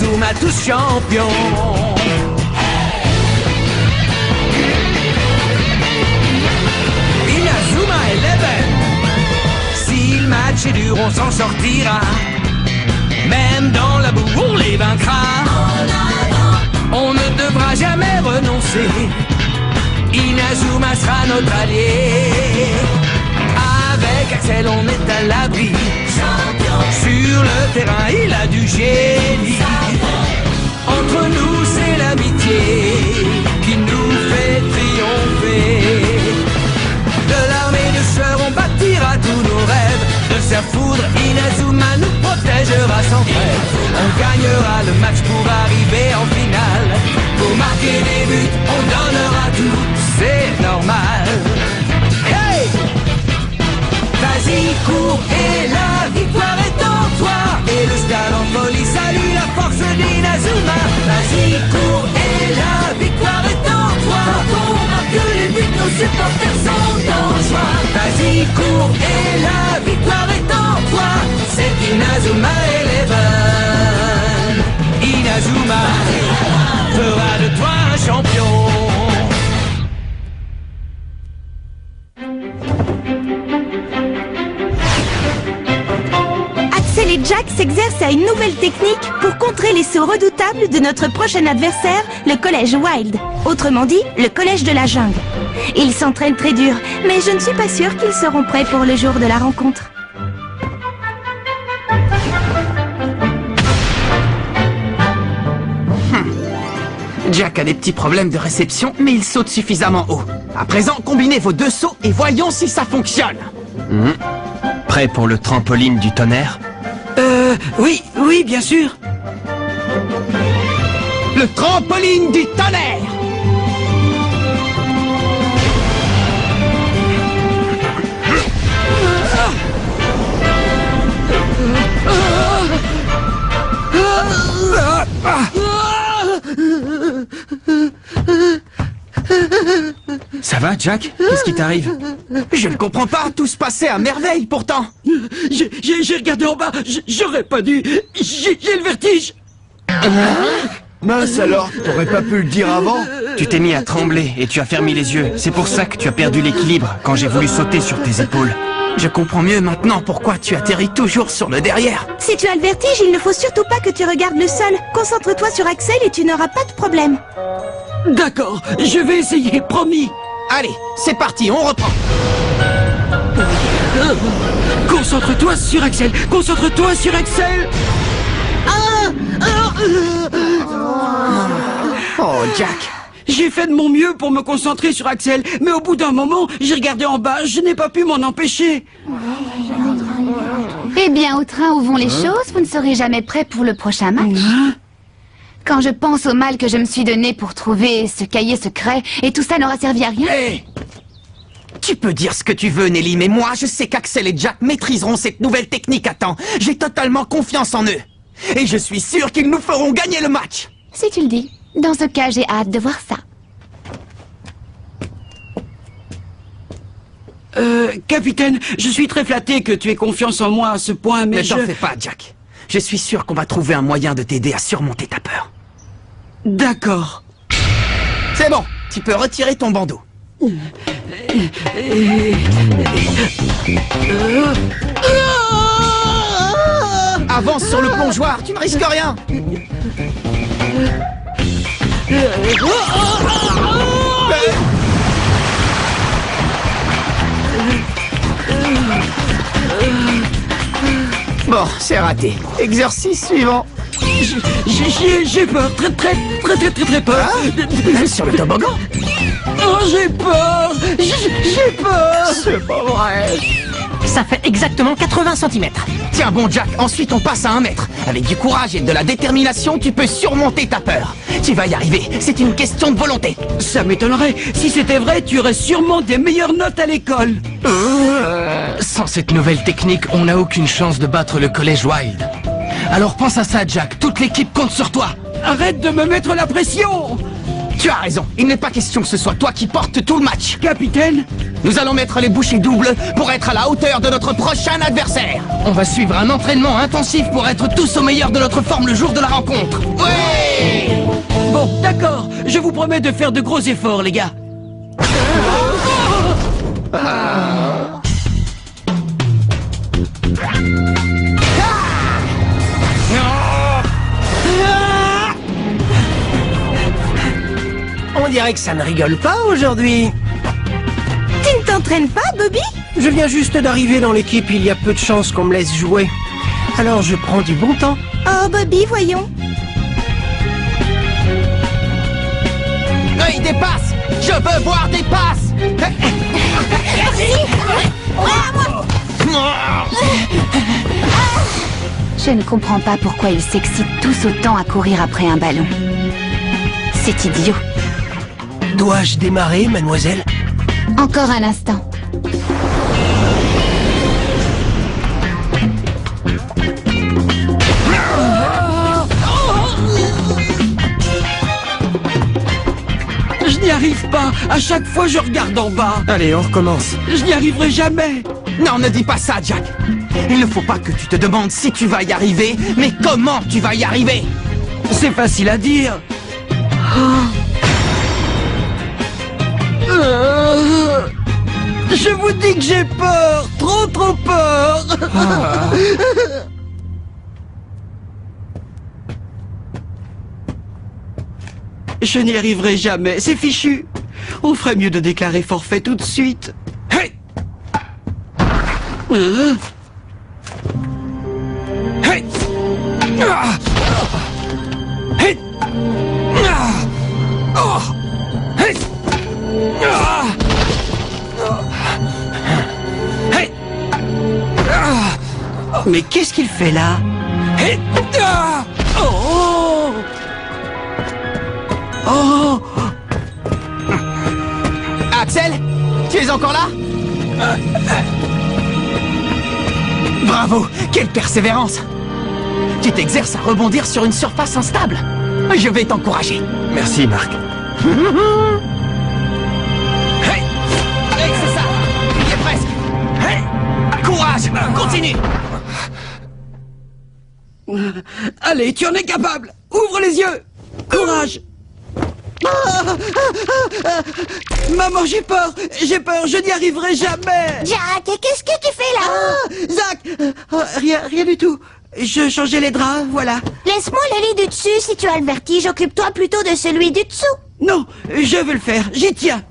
Inazuma tous champions. Inazuma Eleven. Si le match est dur, on s'en sortira. Même dans la boue, on les vaincra. On ne devra jamais renoncer. Inazuma sera notre allié. Avec Axel, on est à l'abri. Sur le terrain, il a du génie. Entre nous, c'est l'amitié qui nous fait triompher. De l'armée de sœurs, on bâtira tous nos rêves. De sa foudre, Inazuma nous protégera sans trêve. On gagnera le match pour arriver en finale. Pour marquer des buts, on donnera tout, c'est normal. Hey! Vas-y, cours, et la victoire est en toi. Et le stade en folie salue la force d'Inazuma. Vas-y, cours, et la victoire est en toi. Quand on marque les buts, nos supporters sont en joie. Vas-y, cours, et la victoire est en toi. C'est Inazuma Eleven. Inazuma fera de toi un champion. Axel et Jack s'exercent à une nouvelle technique pour contrer les sauts redoutables de notre prochain adversaire, le collège Wild. Autrement dit, le collège de la jungle. Ils s'entraînent très dur, mais je ne suis pas sûre qu'ils seront prêts pour le jour de la rencontre. Jack a des petits problèmes de réception, mais il saute suffisamment haut. À présent, combinez vos deux sauts et voyons si ça fonctionne. Prêt pour le trampoline du tonnerre? Oui, bien sûr. Le trampoline du tonnerre! Ça va, Jack? Qu'est-ce qui t'arrive? Je ne comprends pas, tout se passait à merveille pourtant. J'ai regardé en bas, j'aurais pas dû. J'ai le vertige. Mince alors, t'aurais pas pu le dire avant? Tu t'es mis à trembler et tu as fermé les yeux. C'est pour ça que tu as perdu l'équilibre quand j'ai voulu sauter sur tes épaules. Je comprends mieux maintenant pourquoi tu atterris toujours sur le derrière. Si tu as le vertige, il ne faut surtout pas que tu regardes le sol. Concentre-toi sur Axel et tu n'auras pas de problème. D'accord, je vais essayer, promis. Allez, c'est parti, on reprend. Concentre-toi sur Axel, concentre-toi sur Axel. Oh, Jack. J'ai fait de mon mieux pour me concentrer sur Axel, mais au bout d'un moment, j'ai regardé en bas, je n'ai pas pu m'en empêcher. Eh bien, au train où vont les choses, vous ne serez jamais prêt pour le prochain match. Quand je pense au mal que je me suis donné pour trouver ce cahier secret, et tout ça n'aura servi à rien. Hey! Tu peux dire ce que tu veux, Nelly, mais moi, je sais qu'Axel et Jack maîtriseront cette nouvelle technique à temps. J'ai totalement confiance en eux. Et je suis sûr qu'ils nous feront gagner le match. Si tu le dis. Dans ce cas, j'ai hâte de voir ça. Capitaine, je suis très flatté que tu aies confiance en moi à ce point, mais ne t'en fais pas, Jack. Je suis sûr qu'on va trouver un moyen de t'aider à surmonter ta peur. D'accord. C'est bon, tu peux retirer ton bandeau. Avance sur le plongeoir, tu ne risques rien. Bon, c'est raté. Exercice suivant. J'ai peur, très peur. Sur le toboggan? Oh, j'ai peur. J'ai peur. C'est pas vrai. Ça fait exactement 80 cm. Tiens bon Jack, ensuite on passe à 1 mètre. Avec du courage et de la détermination, tu peux surmonter ta peur. Tu vas y arriver, c'est une question de volonté. Ça m'étonnerait. Si c'était vrai, tu aurais sûrement des meilleures notes à l'école. Sans cette nouvelle technique, on n'a aucune chance de battre le collège Wild. Alors pense à ça, Jack. Toute l'équipe compte sur toi. Arrête de me mettre la pression. Tu as raison, il n'est pas question que ce soit toi qui portes tout le match. Capitaine, Nous allons mettre les bouchées doubles pour être à la hauteur de notre prochain adversaire. On va suivre un entraînement intensif pour être tous au meilleur de notre forme le jour de la rencontre. Oui! bon, d'accord. Je vous promets de faire de gros efforts, les gars. On dirait que ça ne rigole pas aujourd'hui. Tu ne t'entraînes pas, Bobby? Je viens juste d'arriver dans l'équipe, il y a peu de chances qu'on me laisse jouer. Alors je prends du bon temps. Oh, Bobby, voyons. Oui, des passes! Je veux voir des passes! Je ne comprends pas pourquoi ils s'excitent tous autant à courir après un ballon. C'est idiot. Dois-je démarrer, mademoiselle? Encore un instant. Je n'y arrive pas. À chaque fois, je regarde en bas. Allez, on recommence. Je n'y arriverai jamais. Non, ne dis pas ça, Jack. Il ne faut pas que tu te demandes si tu vas y arriver, mais comment tu vas y arriver. C'est facile à dire. Je vous dis que j'ai peur. Trop peur. Je n'y arriverai jamais. C'est fichu. On ferait mieux de déclarer forfait tout de suite. Hey! Hey! Ah! Hey! Ah! Oh! Hey! Ah! Hey! Ah! Mais qu'est-ce qu'il fait là? Hey! Ah! Oh! Oh! Axel, tu es encore là? Bravo, quelle persévérance! Tu t'exerces à rebondir sur une surface instable. Je vais t'encourager. Merci, Marc. Hey! Hey, c'est ça! Il y est presque! Hey! Courage! Continue! Allez, tu en es capable! Ouvre les yeux! Courage! Maman, j'ai peur, je n'y arriverai jamais. Jack, qu'est-ce que tu fais là? Zach, rien du tout. Je changeais les draps, voilà. Laisse-moi le lit du dessus si tu as le vertige. Occupe-toi plutôt de celui du dessous. Non, je veux le faire, j'y tiens.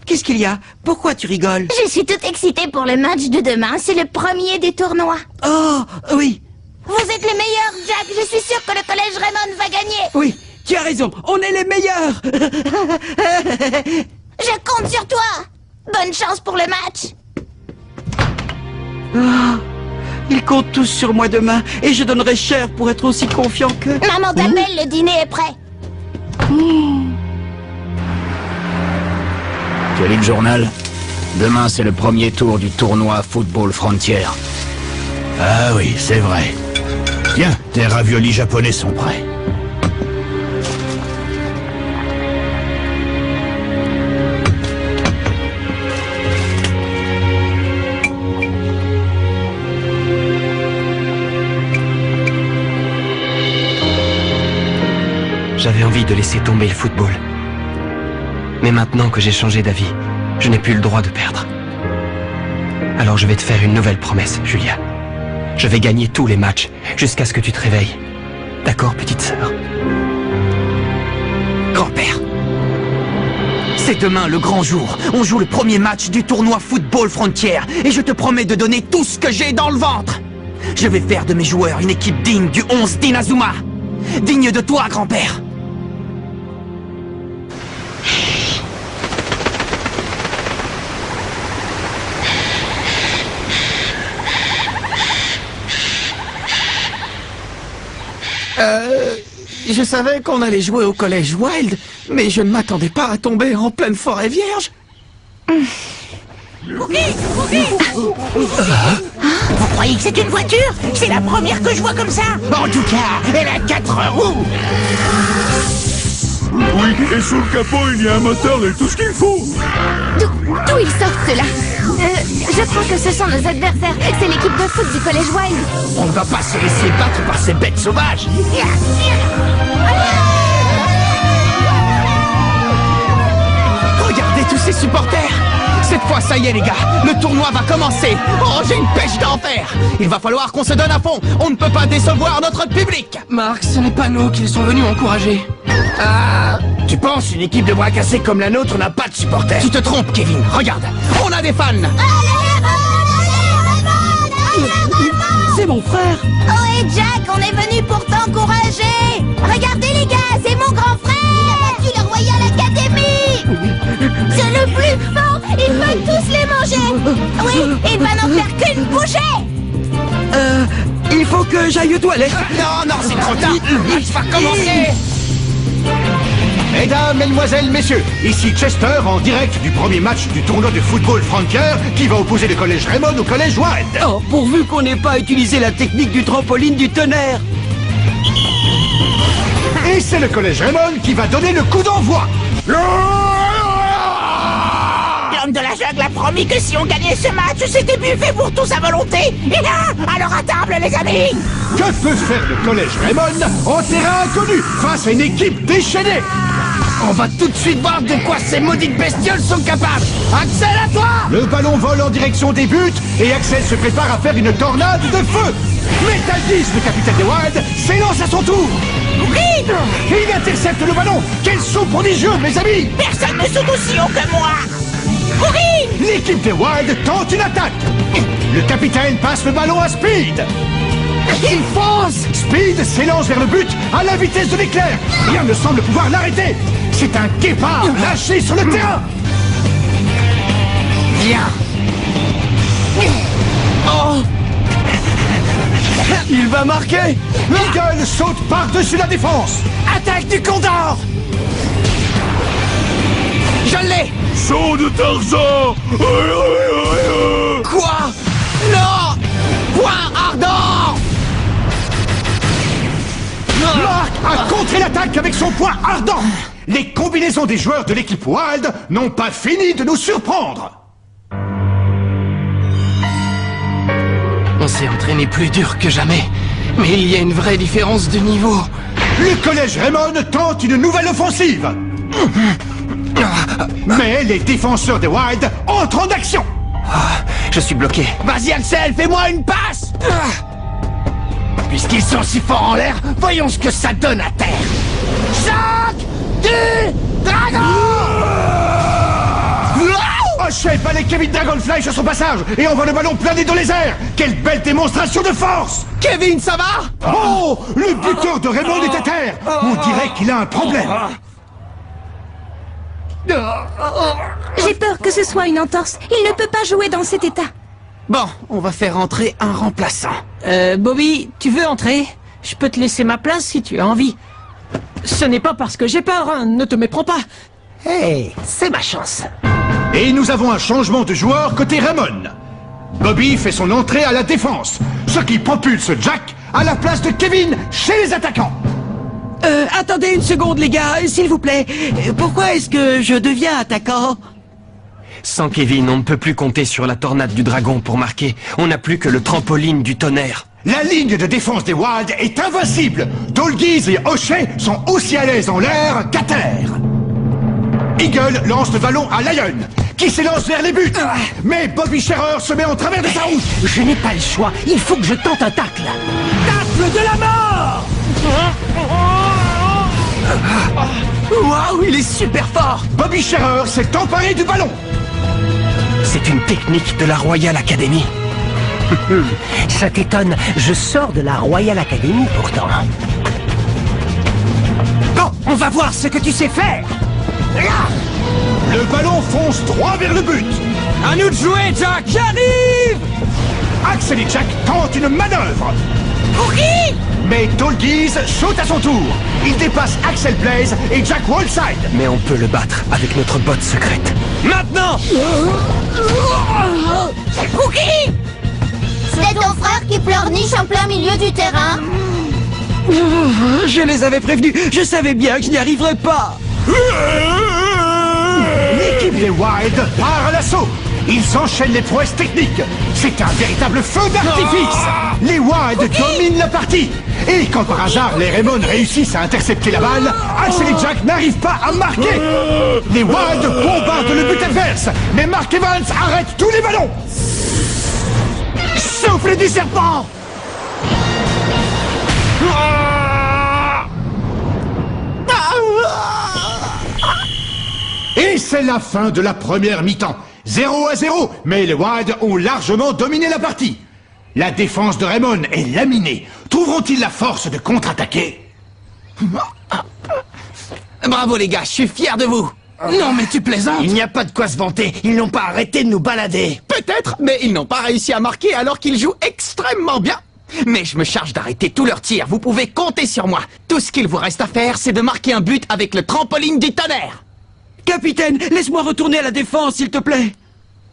Qu'est-ce qu'il y a? Pourquoi tu rigoles? Je suis toute excitée pour le match de demain. C'est le premier du tournoi. Oh, oui, Vous êtes les meilleurs, Jack. Je suis sûre que le collège Raymond va gagner. oui, tu as raison, on est les meilleurs. Je compte sur toi. Bonne chance pour le match. Ils comptent tous sur moi demain et je donnerai cher pour être aussi confiant que... Maman t'appelle, le dîner est prêt. Tu as lu le journal? Demain, c'est le premier tour du tournoi Football Frontier. Ah oui, c'est vrai. Tiens, tes raviolis japonais sont prêts. J'avais envie de laisser tomber le football. Mais maintenant que j'ai changé d'avis, je n'ai plus le droit de perdre. Alors je vais te faire une nouvelle promesse, Julia. Je vais gagner tous les matchs, jusqu'à ce que tu te réveilles. D'accord, petite sœur? Grand-père, c'est demain le grand jour. On joue le premier match du tournoi Football Frontier et je te promets de donner tout ce que j'ai dans le ventre. Je vais faire de mes joueurs une équipe digne du 11 d'Inazuma. Digne de toi, grand-père. Je savais qu'on allait jouer au collège Wild, mais je ne m'attendais pas à tomber en pleine forêt vierge. Vous croyez que c'est une voiture? C'est la première que je vois comme ça. En tout cas, elle a 4 roues. Oui, et sous le capot, il y a un moteur et tout ce qu'il faut. D'où ils sortent ceux-là Je crois que ce sont nos adversaires. C'est l'équipe de foot du collège Wild. On ne va pas se laisser battre par ces bêtes sauvages. Regardez tous ces supporters. Cette fois, ça y est les gars, le tournoi va commencer. Oh, j'ai une pêche d'enfer. Il va falloir qu'on se donne à fond. On ne peut pas décevoir notre public. Marc, ce n'est pas nous qui sont venus encourager. Tu penses une équipe de bras cassés comme la nôtre n'a pas de supporters? Tu te trompes, Kevin. Regarde, on a des fans. C'est mon frère. Oh et Jack, on est venu pour t'encourager. Regardez les gars, c'est mon grand frère. Il a battu le Royal Academy. C'est le plus fort. Il va tous les manger. Oui, il va n'en faire qu'une bouchée. Il faut que j'aille aux toilettes. Non, c'est trop tard. Le match va commencer. Mesdames, Mesdemoiselles, Messieurs, ici Chester en direct du premier match du tournoi de football Frontier qui va opposer le collège Raymond au collège Wild. Oh, pourvu qu'on n'ait pas utilisé la technique du trampoline du tonnerre. Et c'est le collège Raymond qui va donner le coup d'envoi. L'homme de la jungle a promis que si on gagnait ce match, c'était buffet pour tous à volonté. Et là, alors à table, les amis. Que peut faire le collège Raymond en terrain inconnu face à une équipe déchaînée? On va tout de suite voir de quoi ces maudites bestioles sont capables. Axel, à toi! Le ballon vole en direction des buts et Axel se prépare à faire une tornade de feu. Metal Geese, le capitaine des Wild, s'élance à son tour. Oui. Et il intercepte le ballon. Quel saut prodigieux, mes amis! Personne ne saute aussi haut que moi. Courir. L'équipe des Wild tente une attaque. Le capitaine passe le ballon à Speed. Il fonce! Speed s'élance vers le but à la vitesse de l'éclair. Rien ne semble pouvoir l'arrêter. C'est un guépard lâché sur le terrain. Viens! Oh! Il va marquer. Eagle saute par-dessus la défense. Attaque du Condor. Je l'ai. Saut de Tarzan. Quoi? Non. Point ardent. Mark a contré l'attaque avec son poing ardent. Les combinaisons des joueurs de l'équipe Wild n'ont pas fini de nous surprendre. On s'est entraîné plus dur que jamais. Mais il y a une vraie différence de niveau. Le collège Raymond tente une nouvelle offensive. Mais les défenseurs des Wild entrent en action. Je suis bloqué. Vas-y, Axel, fais-moi une passe! Puisqu'ils sont si forts en l'air, voyons ce que ça donne à terre. Choc du dragon! O'Shea balaye Kevin Dragonfly sur son passage et envoie le ballon planer dans les airs. Quelle belle démonstration de force! Kevin, ça va? Oh! Le buteur de Raymond est à terre. On dirait qu'il a un problème. J'ai peur que ce soit une entorse. Il ne peut pas jouer dans cet état. Bon, on va faire entrer un remplaçant. Bobby, tu veux entrer? Je peux te laisser ma place si tu as envie. Ce n'est pas parce que j'ai peur, hein, ne te méprends pas. Hey, c'est ma chance. Et nous avons un changement de joueur côté Raymond. Bobby fait son entrée à la défense, ce qui propulse Jack à la place de Kevin chez les attaquants. Attendez une seconde, les gars, s'il vous plaît. Pourquoi est-ce que je deviens attaquant? Sans Kevin, on ne peut plus compter sur la tornade du dragon pour marquer. On n'a plus que le trampoline du tonnerre. La ligne de défense des Wild est invincible. Dolgies et O'Shea sont aussi à l'aise en l'air qu'à terre. Eagle lance le ballon à Lion, qui s'élance vers les buts. Mais Bobby Scherer se met en travers de sa route. Je n'ai pas le choix, il faut que je tente un tacle. Tacle de la mort! Waouh, il est super fort. Bobby Scherer s'est emparé du ballon. C'est une technique de la Royal Academy. Ça t'étonne, je sors de la Royal Academy pourtant. Bon, on va voir ce que tu sais faire. Le ballon fonce droit vers le but. À nous de jouer, Jack. J'arrive. Axel et Jack tentent une manœuvre. Courir. Mais Dolgies saute à son tour. Il dépasse Axel Blaze et Jack Wallside. Mais on peut le battre avec notre botte secrète. Maintenant. Courir. C'est ton frère qui pleurniche en plein milieu du terrain. Je les avais prévenus, je savais bien que je n'y arriverais pas. L'équipe des Wild part à l'assaut. Ils enchaînent les prouesses techniques. C'est un véritable feu d'artifice. Les Wild dominent la partie. Et quand par hasard les Raymond réussissent à intercepter la balle, Axel et Jack n'arrivent pas à marquer. Les Wild bombardent le but adverse, mais Mark Evans arrête tous les ballons. Souffle du serpent. Et c'est la fin de la première mi-temps. 0-0, mais les Wild ont largement dominé la partie. La défense de Raymond est laminée. Trouveront-ils la force de contre-attaquer? Bravo les gars, je suis fier de vous. Non mais tu plaisantes. Il n'y a pas de quoi se vanter, ils n'ont pas arrêté de nous balader. Peut-être, mais ils n'ont pas réussi à marquer alors qu'ils jouent extrêmement bien. Mais je me charge d'arrêter tous leurs tirs, vous pouvez compter sur moi. Tout ce qu'il vous reste à faire, c'est de marquer un but avec le trampoline du tonnerre. Capitaine, laisse-moi retourner à la défense, s'il te plaît.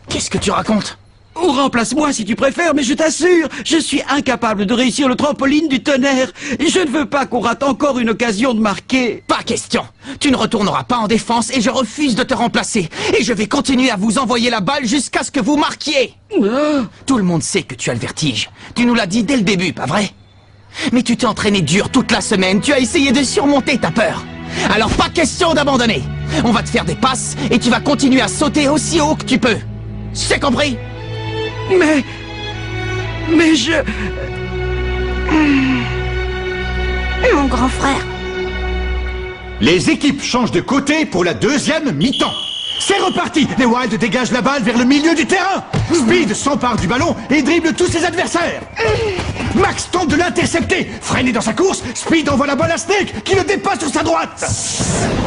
Qu'est-ce que tu racontes? Ou remplace-moi si tu préfères, mais je t'assure, je suis incapable de réussir le trampoline du tonnerre. Je ne veux pas qu'on rate encore une occasion de marquer. Pas question. Tu ne retourneras pas en défense et je refuse de te remplacer. Et je vais continuer à vous envoyer la balle jusqu'à ce que vous marquiez. Tout le monde sait que tu as le vertige. Tu nous l'as dit dès le début, pas vrai? Mais tu t'es entraîné dur toute la semaine. Tu as essayé de surmonter ta peur. Alors pas question d'abandonner. On va te faire des passes et tu vas continuer à sauter aussi haut que tu peux. C'est compris? Mais je... Mon grand frère. Les équipes changent de côté pour la deuxième mi-temps. C'est reparti. Les Wild dégagent la balle vers le milieu du terrain. Speed s'empare du ballon et dribble tous ses adversaires. Max tente de l'intercepter. Freiné dans sa course, Speed envoie la balle à Snake qui le dépasse sur sa droite.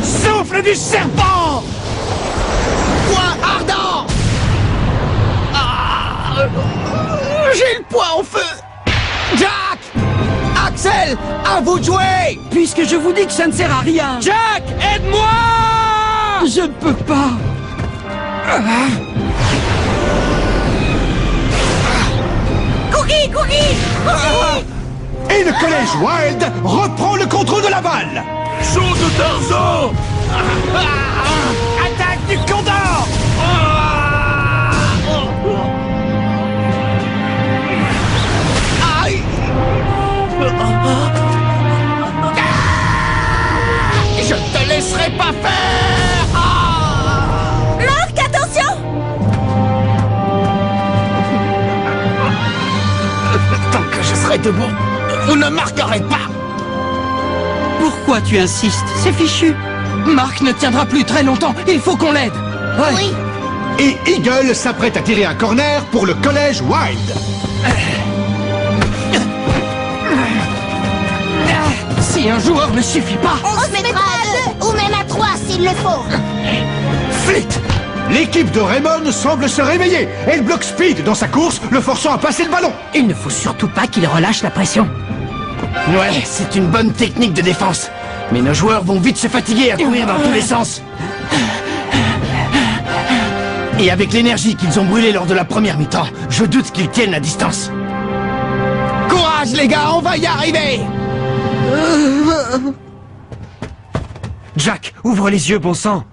Souffle du serpent. Poing ardent. J'ai le poing en feu. Jack! Axel! À vous de jouer! Puisque je vous dis que ça ne sert à rien. Jack! Aide-moi! Je ne peux pas. Cookie, Cookie! Et le collège Wild reprend le contrôle de la balle. Saut de Tarzan! Attaque du Condor! Je te laisserai pas faire! Marc, attention! Tant que je serai debout, vous ne marquerez pas! Pourquoi tu insistes? C'est fichu. Marc ne tiendra plus très longtemps, il faut qu'on l'aide! Ouais. Oui. Et Eagle s'apprête à tirer un corner pour le collège Wild. Si un joueur ne suffit pas... On se mettra à 2 ou même à 3 s'il le faut. Flit! L'équipe de Raymond semble se réveiller. Elle bloque Speed dans sa course, le forçant à passer le ballon. Il ne faut surtout pas qu'il relâche la pression. Ouais, c'est une bonne technique de défense. Mais nos joueurs vont vite se fatiguer à courir dans tous les sens. Et avec l'énergie qu'ils ont brûlée lors de la première mi-temps, je doute qu'ils tiennent la distance. Courage les gars, on va y arriver! Jack, ouvre les yeux, bon sang.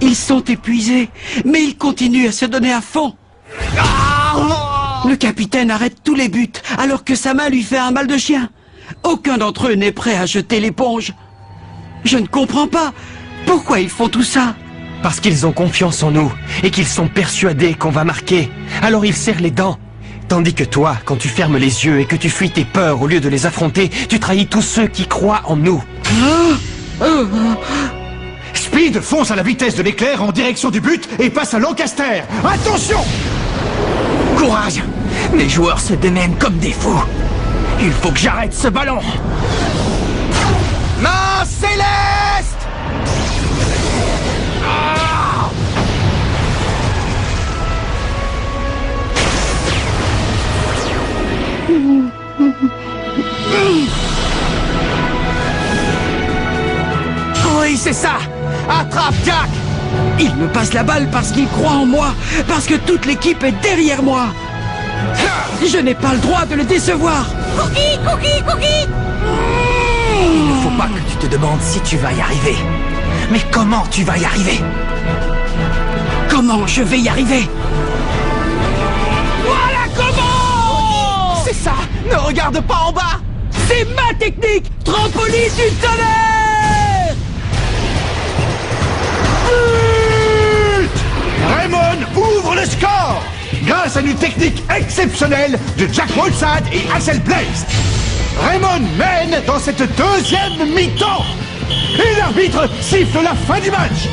Ils sont épuisés, mais ils continuent à se donner à fond. Le capitaine arrête tous les buts, alors que sa main lui fait un mal de chien. Aucun d'entre eux n'est prêt à jeter l'éponge. Je ne comprends pas. Pourquoi ils font tout ça? Parce qu'ils ont confiance en nous et qu'ils sont persuadés qu'on va marquer. Alors ils serrent les dents. Tandis que toi, quand tu fermes les yeux et que tu fuis tes peurs au lieu de les affronter, tu trahis tous ceux qui croient en nous. Speed fonce à la vitesse de l'éclair en direction du but et passe à Lancaster. Attention! Courage! Mes joueurs se démènent comme des fous. Il faut que j'arrête ce ballon. Main céleste! Oui, c'est ça! Attrape, Jack! Il me passe la balle parce qu'il croit en moi, parce que toute l'équipe est derrière moi. Je n'ai pas le droit de le décevoir. Cookie, cookie, cookie. Il ne faut pas que tu te demandes si tu vas y arriver. Mais comment tu vas y arriver? Comment je vais y arriver? Voilà comment! C'est ça! Ne regarde pas en bas! C'est ma technique! Trampoline du tonnerre! Raymond ouvre le score grâce à une technique exceptionnelle de Jack Wolfsad et Axel Blaze. Raymond mène dans cette deuxième mi-temps. Et l'arbitre siffle la fin du match.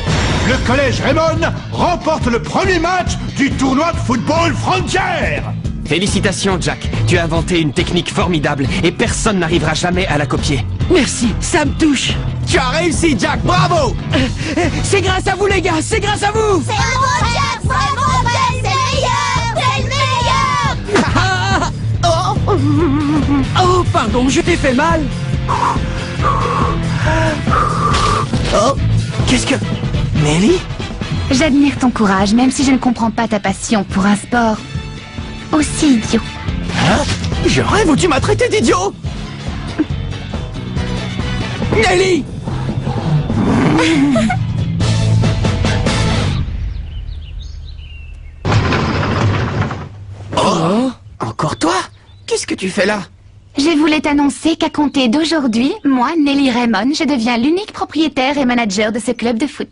Le collège Raymond remporte le premier match du tournoi de football Frontier. Félicitations, Jack. Tu as inventé une technique formidable et personne n'arrivera jamais à la copier. Merci, ça me touche. Tu as réussi, Jack, bravo! C'est grâce à vous, les gars, c'est grâce à vous! C'est bravo, Jack, bravo, Ben, c'est le meilleur! Oh, pardon, je t'ai fait mal. Oh, qu'est-ce que... Nelly? J'admire ton courage, même si je ne comprends pas ta passion pour un sport aussi idiot. Hein? Je rêve ou tu m'as traité d'idiot? Nelly! Oh, encore toi? Qu'est-ce que tu fais là? Je voulais t'annoncer qu'à compter d'aujourd'hui, moi, Nelly Raymond, je deviens l'unique propriétaire et manager de ce club de foot.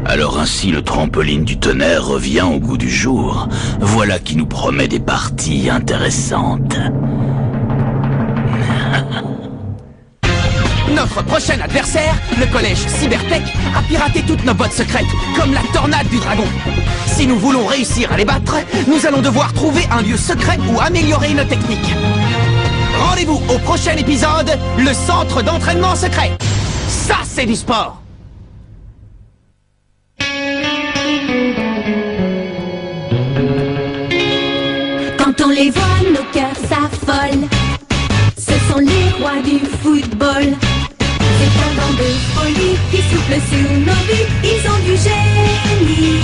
Alors ainsi le trampoline du tonnerre revient au goût du jour. Voilà qui nous promet des parties intéressantes. Notre prochain adversaire, le collège Cybertech, a piraté toutes nos bottes secrètes, comme la tornade du dragon. Si nous voulons réussir à les battre, nous allons devoir trouver un lieu secret où améliorer nos techniques. Rendez-vous au prochain épisode, le centre d'entraînement secret. Ça, c'est du sport! Quand on les voit, nos cœurs s'affolent. Ce sont les rois du football. C'est un vent de folie qui souffle sur nos vies. Ils ont du génie.